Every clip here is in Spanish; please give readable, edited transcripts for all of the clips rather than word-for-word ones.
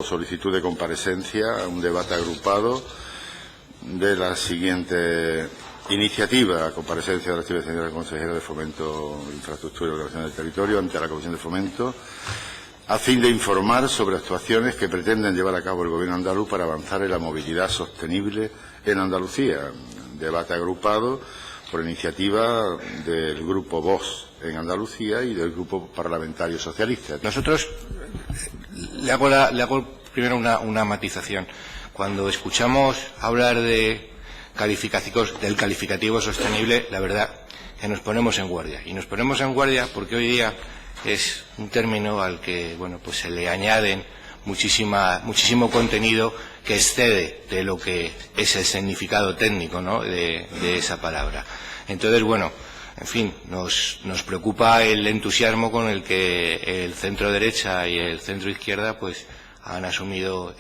Solicitud de comparecencia a un debate agrupado de la siguiente iniciativa: comparecencia de la señora consejera de Fomento, Infraestructura y Ordenación del Territorio ante la Comisión de Fomento a fin de informar sobre actuaciones que pretenden llevar a cabo el Gobierno andaluz para avanzar en la movilidad sostenible en Andalucía. Debate agrupado por iniciativa del Grupo Vox en Andalucía y del Grupo Parlamentario Socialista. Nosotros le hago primero una matización. Cuando escuchamos hablar del calificativo sostenible, la verdad que nos ponemos en guardia. Y nos ponemos en guardia porque hoy día es un término al que pues se le añaden muchísimo contenido que excede de lo que es el significado técnico, ¿no?, de esa palabra. Entonces, en fin, nos preocupa el entusiasmo con el que el centro derecha y el centro izquierda pues han asumido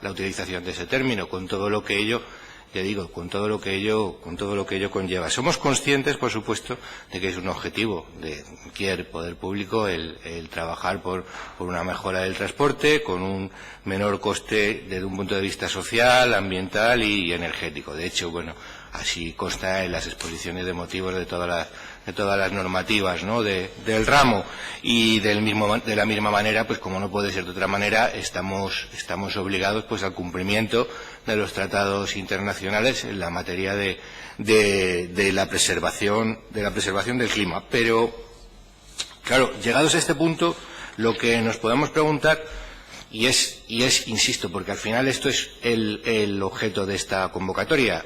la utilización de ese término, con todo lo que ello, con todo lo que ello conlleva. Somos conscientes, por supuesto, de que es un objetivo de cualquier poder público el trabajar por una mejora del transporte con un menor coste desde un punto de vista social, ambiental y energético. De hecho, así consta en las exposiciones de motivos de todas las normativas, ¿no?, del ramo, y de la misma manera, pues como no puede ser de otra manera, estamos obligados pues al cumplimiento de los tratados internacionales en la materia de la preservación del clima. Pero claro, llegados a este punto, lo que nos podemos preguntar y es, insisto, porque al final esto es el objeto de esta convocatoria: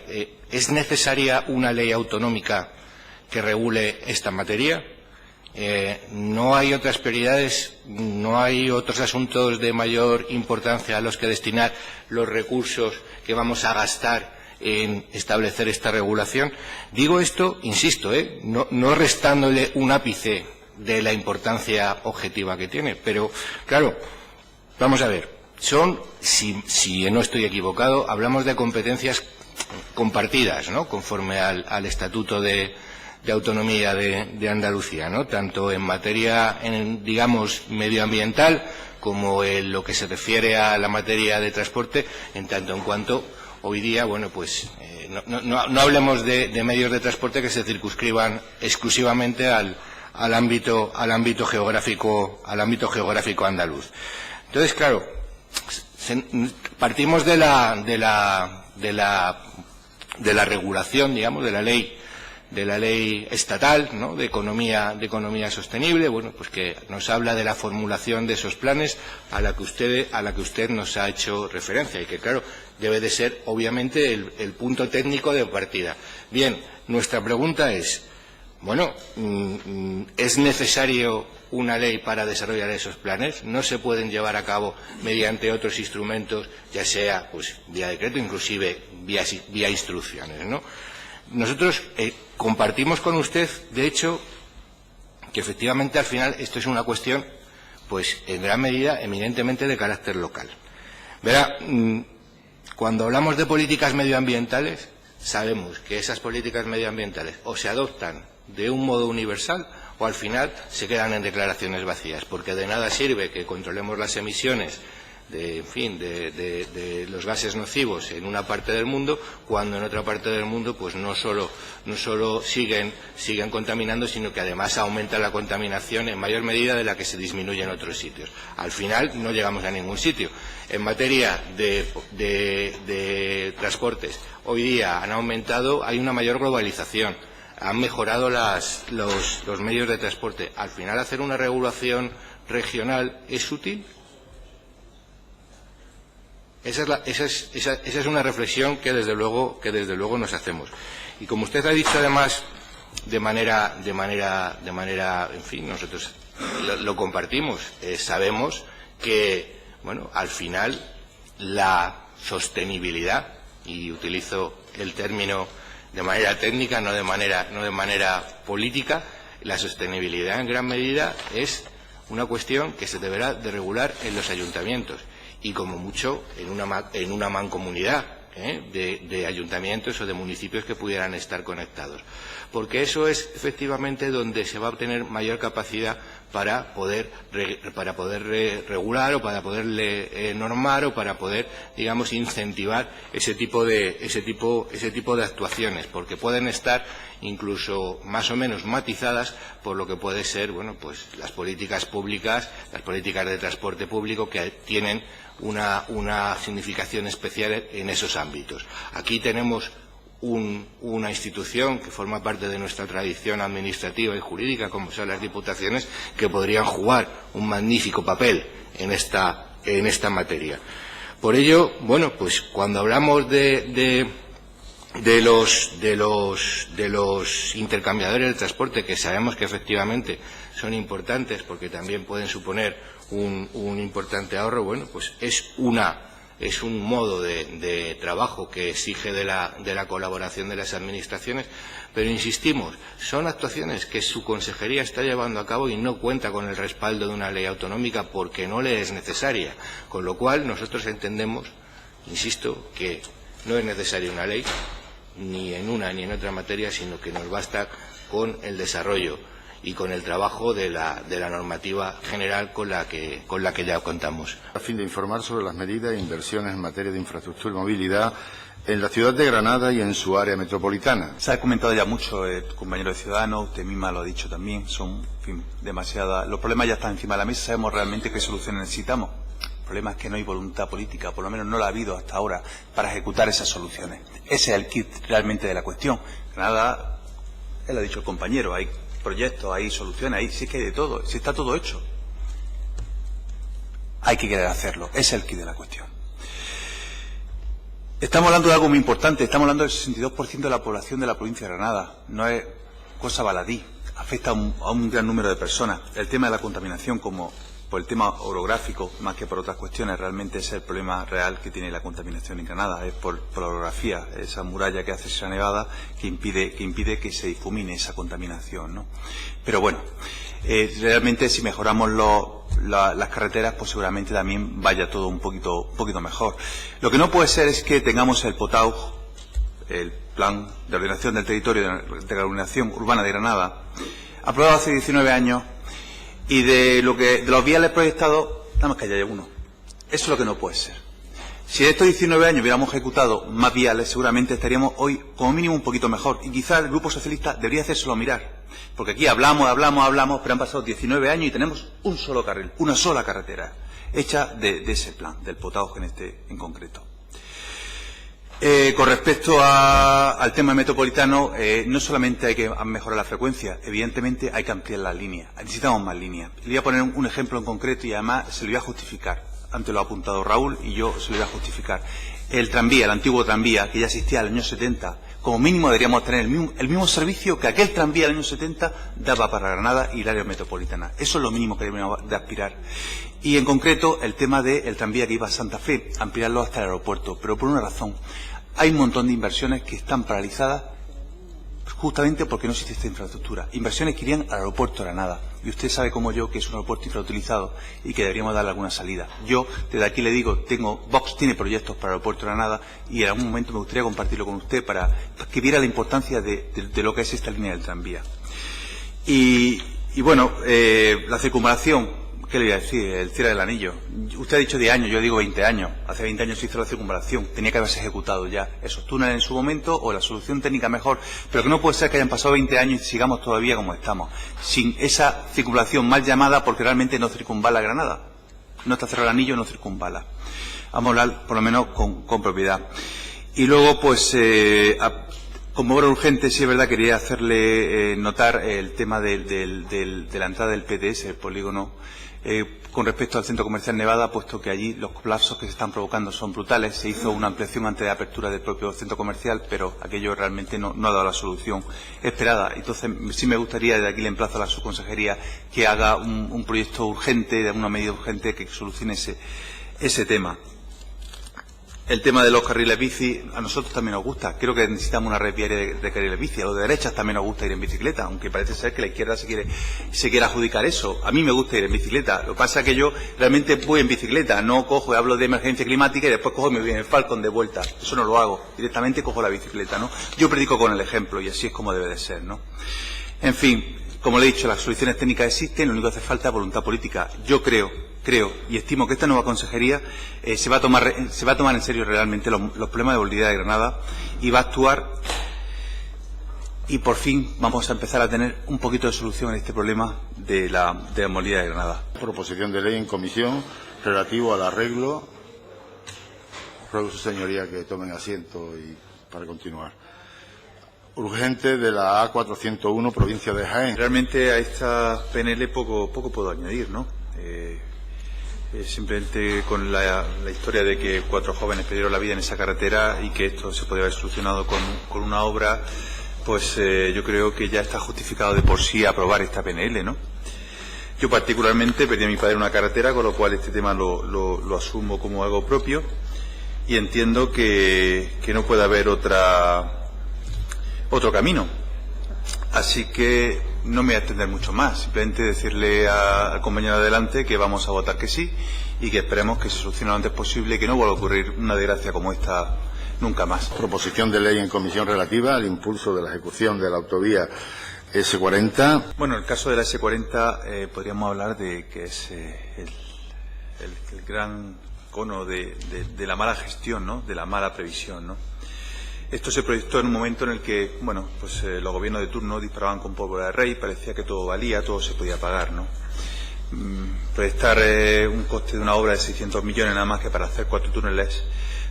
¿es necesaria una ley autonómica que regule esta materia? ¿No hay otras prioridades, no hay otros asuntos de mayor importancia a los que destinar los recursos que vamos a gastar en establecer esta regulación? Digo esto, insisto, no restándole un ápice de la importancia objetiva que tiene, pero claro, vamos a ver, si no estoy equivocado, hablamos de competencias compartidas, ¿no?, conforme al Estatuto de Autonomía de Andalucía, ¿no?, tanto en materia, digamos, medioambiental como en lo que se refiere a la materia de transporte, en tanto en cuanto hoy día, no hablemos de medios de transporte que se circunscriban exclusivamente al ámbito geográfico andaluz. Entonces, claro, partimos de la regulación, digamos, de la ley estatal, ¿no?, de economía sostenible, pues que nos habla de la formulación de esos planes a la que usted nos ha hecho referencia, y que, claro, debe de ser obviamente el punto técnico de partida. Bien, nuestra pregunta es, ¿es necesario una ley para desarrollar esos planes? ¿No se pueden llevar a cabo mediante otros instrumentos, ya sea pues vía decreto, inclusive vía instrucciones, ¿no? Nosotros compartimos con usted, de hecho, que efectivamente al final esto es una cuestión, pues en gran medida, eminentemente de carácter local. Verá, cuando hablamos de políticas medioambientales, sabemos que esas políticas medioambientales o se adoptan de un modo universal o al final se quedan en declaraciones vacías, porque de nada sirve que controlemos las emisiones de los gases nocivos en una parte del mundo, cuando en otra parte del mundo pues no solo siguen contaminando, sino que además aumenta la contaminación en mayor medida de la que se disminuye en otros sitios. Al final no llegamos a ningún sitio. En materia de transportes, hoy día han aumentado, hay una mayor globalización, han mejorado los medios de transporte. Al final, hacer una regulación regional es útil. Esa es una reflexión que desde luego nos hacemos. Y como usted ha dicho, además, de manera, en fin, nosotros lo compartimos. Sabemos que, al final, la sostenibilidad, y utilizo el término de manera técnica, no de manera política, la sostenibilidad en gran medida es una cuestión que se deberá de regular en los ayuntamientos y como mucho en una mancomunidad de ayuntamientos o de municipios que pudieran estar conectados, porque eso es efectivamente donde se va a obtener mayor capacidad para poder regular o para poder normar o para poder, digamos, incentivar ese tipo de actuaciones, porque pueden estar incluso más o menos matizadas por lo que puede ser, bueno, pues las políticas públicas, las políticas de transporte público que tienen una significación especial en esos ámbitos. Aquí tenemos una institución que forma parte de nuestra tradición administrativa y jurídica, como son las diputaciones, que podrían jugar un magnífico papel en esta materia. Por ello, bueno, pues cuando hablamos de los intercambiadores de transporte, que sabemos que efectivamente son importantes porque también pueden suponer un importante ahorro, bueno, pues es un modo de trabajo que exige de la colaboración de las administraciones, pero insistimos, son actuaciones que su consejería está llevando a cabo y no cuenta con el respaldo de una ley autonómica porque no le es necesaria, con lo cual nosotros entendemos, insisto, que no es necesaria una ley, ni en una ni en otra materia, sino que nos basta con el desarrollo y con el trabajo de la normativa general con la que ya contamos. A fin de informar sobre las medidas e inversiones en materia de infraestructura y movilidad en la ciudad de Granada y en su área metropolitana. Se ha comentado ya mucho, compañero de Ciudadanos, usted misma lo ha dicho también, los problemas ya están encima de la mesa, sabemos realmente qué soluciones necesitamos. El problema es que no hay voluntad política, por lo menos no la ha habido hasta ahora, para ejecutar esas soluciones. Ese es el kit realmente de la cuestión. Granada, él lo ha dicho el compañero, hay proyectos, hay soluciones, hay, sí que hay de todo, sí está todo hecho. Hay que querer hacerlo, ese es el kit de la cuestión. Estamos hablando de algo muy importante, estamos hablando del 62% de la población de la provincia de Granada, no es cosa baladí, afecta a un gran número de personas. El tema de la contaminación, como por el tema orográfico, más que por otras cuestiones, realmente es el problema real que tiene la contaminación en Granada, es por la orografía, esa muralla que hace Sierra Nevada que impide que se difumine esa contaminación, ¿no? Pero bueno, realmente si mejoramos las carreteras, pues seguramente también vaya todo un poquito mejor. Lo que no puede ser es que tengamos el POTAU, el Plan de Ordenación del Territorio de la Ordenación Urbana de Granada, aprobado hace 19 años, y de los viales proyectados, nada más que haya uno. Eso es lo que no puede ser. Si en estos 19 años hubiéramos ejecutado más viales, seguramente estaríamos hoy como mínimo un poquito mejor. Y quizás el Grupo Socialista debería hacérselo mirar. Porque aquí hablamos, pero han pasado 19 años y tenemos un solo carril, una sola carretera, hecha de ese plan, del POTAU en concreto. Con respecto al tema metropolitano, no solamente hay que mejorar la frecuencia, evidentemente hay que ampliar las líneas, necesitamos más líneas. Le voy a poner un ejemplo en concreto y además se lo voy a justificar. Antes lo ha apuntado Raúl y yo se lo voy a justificar. El tranvía, el antiguo tranvía, que ya existía en el año 70, como mínimo deberíamos tener el mismo servicio que aquel tranvía del año 70 daba para Granada y el área metropolitana. Eso es lo mínimo que deberíamos de aspirar. Y en concreto el tema del tranvía que iba a Santa Fe, ampliarlo hasta el aeropuerto, pero por una razón. Hay un montón de inversiones que están paralizadas justamente porque no existe esta infraestructura. Inversiones que irían al aeropuerto de Granada. Y usted sabe como yo que es un aeropuerto infrautilizado y que deberíamos darle alguna salida. Yo, desde aquí le digo, Vox tiene proyectos para el aeropuerto de Granada y en algún momento me gustaría compartirlo con usted para que viera la importancia de lo que es esta línea del tranvía. Y bueno, la circunvalación. ¿Qué le voy a decir? El cierre del anillo. Usted ha dicho 10 años, yo digo 20 años. Hace 20 años se hizo la circunvalación. Tenía que haberse ejecutado ya esos túneles en su momento o la solución técnica mejor. Pero que no puede ser que hayan pasado 20 años y sigamos todavía como estamos. Sin esa circunvalación mal llamada porque realmente no circunvala Granada. No está cerrado el anillo, no circunvala. Vamos a hablar por lo menos con propiedad. Y luego, pues, como obra urgente, sí es verdad, quería hacerle notar el tema de la entrada del PTS, el polígono, con respecto al centro comercial Nevada, puesto que allí los colapsos que se están provocando son brutales. Se hizo una ampliación antes de apertura del propio centro comercial, pero aquello realmente no ha dado la solución esperada. Entonces, sí me gustaría, desde aquí le emplazo a la subconsejería, que haga un proyecto urgente, de una medida urgente que solucione ese tema. El tema de los carriles bici, a nosotros también nos gusta. Creo que necesitamos una red viaria de carriles bici. A los de derechas también nos gusta ir en bicicleta, aunque parece ser que la izquierda se quiere adjudicar eso. A mí me gusta ir en bicicleta. Lo que pasa es que yo realmente voy en bicicleta. No cojo y hablo de emergencia climática y después cojo y me voy en el Falcon de vuelta. Eso no lo hago. Directamente cojo la bicicleta, ¿no? Yo predico con el ejemplo y así es como debe de ser, ¿no? En fin, Como le he dicho, las soluciones técnicas existen, lo único que hace falta es voluntad política. Yo creo y estimo que esta nueva consejería se va a tomar en serio realmente los problemas de movilidad de Granada y va a actuar, y por fin vamos a empezar a tener un poquito de solución en este problema de la movilidad de Granada. Proposición de ley en comisión relativo al arreglo. Ruego a su señoría que tomen asiento y para continuar. Urgente de la A401, provincia de Jaén. Realmente a esta PNL poco puedo añadir, ¿no? Simplemente con la historia de que 4 jóvenes perdieron la vida en esa carretera y que esto se podría haber solucionado con una obra, pues yo creo que ya está justificado de por sí aprobar esta PNL, ¿no? Yo particularmente perdí a mi padre en una carretera, con lo cual este tema lo asumo como algo propio y entiendo que no puede haber otro camino. Así que no me voy a extender mucho más, simplemente decirle al compañero de adelante que vamos a votar que sí y que esperemos que se solucione lo antes posible y que no vuelva a ocurrir una desgracia como esta nunca más. Proposición de ley en comisión relativa al impulso de la ejecución de la autovía S40. Bueno, el caso de la S40 podríamos hablar de que es el gran cono de la mala gestión, ¿no? De la mala previsión, ¿no? Esto se proyectó en un momento en el que, bueno, pues los gobiernos de turno disparaban con pólvora de rey, parecía que todo valía, todo se podía pagar, ¿no? Proyectar un coste de una obra de 600 millones nada más que para hacer 4 túneles,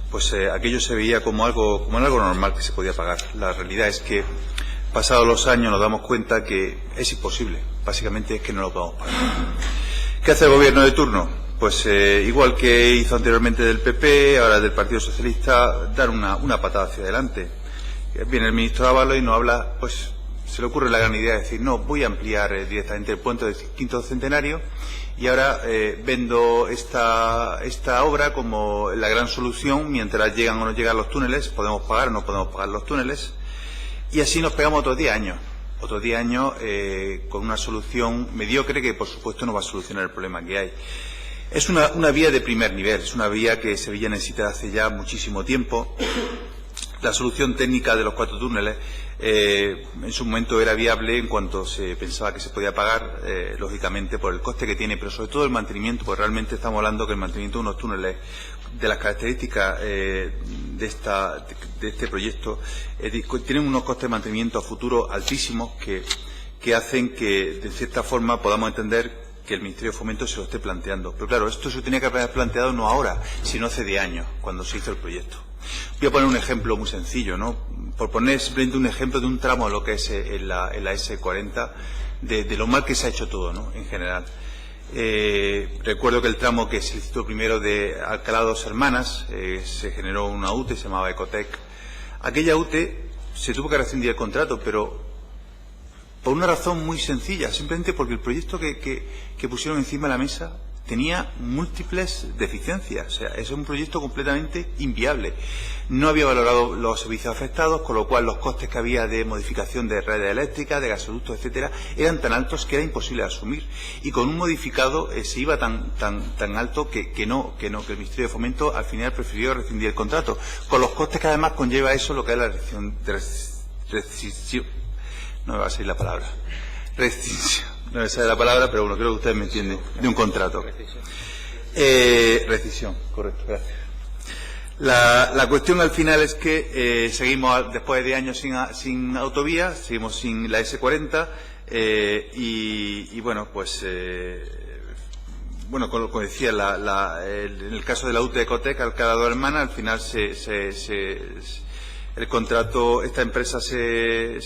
pues aquello se veía como algo normal que se podía pagar. La realidad es que, pasados los años, nos damos cuenta que es imposible, básicamente es que no lo podemos pagar. ¿Qué hace el gobierno de turno? Pues igual que hizo anteriormente del PP, ahora del Partido Socialista, dar una patada hacia adelante. Viene el ministro Ábalos y nos habla, pues se le ocurre la gran idea de decir, no, voy a ampliar directamente el puente del quinto centenario y ahora vendo esta obra como la gran solución mientras llegan o no llegan los túneles, podemos pagar o no podemos pagar los túneles, y así nos pegamos otros 10 años. Otros 10 años con una solución mediocre que, por supuesto, no va a solucionar el problema que hay. Es una vía de primer nivel, es una vía que Sevilla necesita hace ya muchísimo tiempo. La solución técnica de los 4 túneles en su momento era viable en cuanto se pensaba que se podía pagar, lógicamente, por el coste que tiene, pero sobre todo el mantenimiento, porque realmente estamos hablando que el mantenimiento de unos túneles de las características de este proyecto tienen unos costes de mantenimiento a futuro altísimos que hacen que, de cierta forma, podamos entender que el Ministerio de Fomento se lo esté planteando. Pero claro, esto se tenía que haber planteado no ahora, sino hace 10 años, cuando se hizo el proyecto. Voy a poner un ejemplo muy sencillo, ¿no? Por poner simplemente un ejemplo de un tramo de lo que es en la S40, de lo mal que se ha hecho todo, ¿no? En general. Recuerdo que el tramo que se licitó primero de Alcalá Dos Hermanas, se generó una UTE, se llamaba Ecotec. Aquella UTE se tuvo que rescindir el contrato, pero por una razón muy sencilla, simplemente porque el proyecto que pusieron encima de la mesa tenía múltiples deficiencias. O sea, es un proyecto completamente inviable. No había valorado los servicios afectados, con lo cual los costes que había de modificación de redes eléctricas, de gasoductos, etcétera, eran tan altos que era imposible de asumir. Y con un modificado se iba tan alto que el Ministerio de Fomento al final prefirió rescindir el contrato, con los costes que además conlleva eso, lo que es la rescisión. No me va a salir la palabra. Rescisión. No me sale la palabra, pero bueno, creo que ustedes me entienden. De un contrato. Rescisión, correcto, gracias. La cuestión al final es que seguimos, después de años sin autovía, seguimos sin la S40 y bueno, pues bueno, como decía, en el caso de la UTE de Ecotec, Alcalá Dos Hermanas, al final el contrato, esta empresa se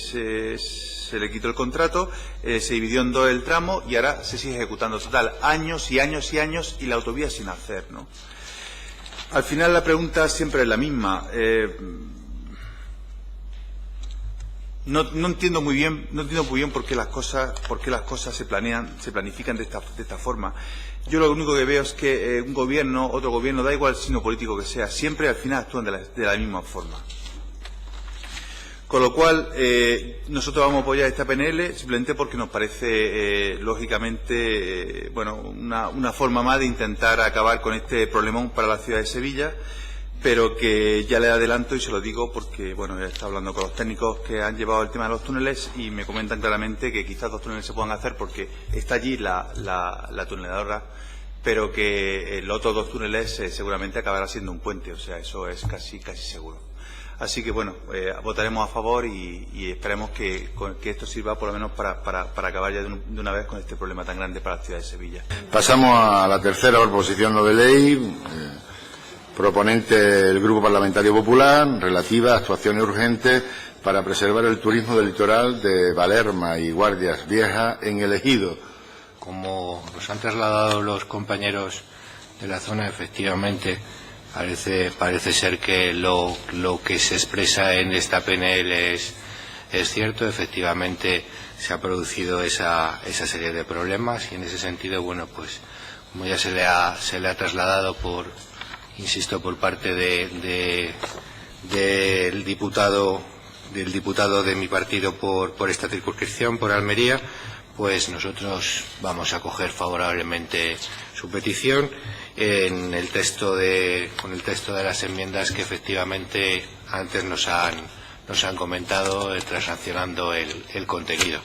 le quitó el contrato, se dividió en 2 el tramo y ahora se sigue ejecutando. Total, años y años y años y la autovía sin hacer, ¿no? Al final la pregunta siempre es la misma. No entiendo muy bien por qué las cosas se planifican de esta forma. Yo lo único que veo es que un gobierno, otro gobierno, da igual el signo político que sea, siempre al final actúan de la misma forma. Con lo cual, nosotros vamos a apoyar esta PNL simplemente porque nos parece, lógicamente, bueno, una forma más de intentar acabar con este problemón para la ciudad de Sevilla. pero que ya le adelanto y se lo digo porque, bueno, he estado hablando con los técnicos que han llevado el tema de los túneles y me comentan claramente que quizás 2 túneles se puedan hacer porque está allí la tuneladora, pero que los otros 2 túneles seguramente acabará siendo un puente, o sea, eso es casi seguro. Así que, bueno, votaremos a favor y esperemos que esto sirva por lo menos para acabar ya de una vez con este problema tan grande para la ciudad de Sevilla. Pasamos a la tercera proposición no de ley, proponente el Grupo Parlamentario Popular, relativa a actuaciones urgentes para preservar el turismo del litoral de Valerma y Guardias Viejas en el Ejido. Como nos han trasladado los compañeros de la zona, efectivamente, parece ser que lo que se expresa en esta PNL es cierto. Efectivamente se ha producido esa serie de problemas y en ese sentido, bueno, pues como ya se le ha trasladado por parte del diputado de mi partido por esta circunscripción, por Almería, pues nosotros vamos a acoger favorablemente su petición con el texto de las enmiendas que efectivamente antes nos han comentado, transaccionando el contenido.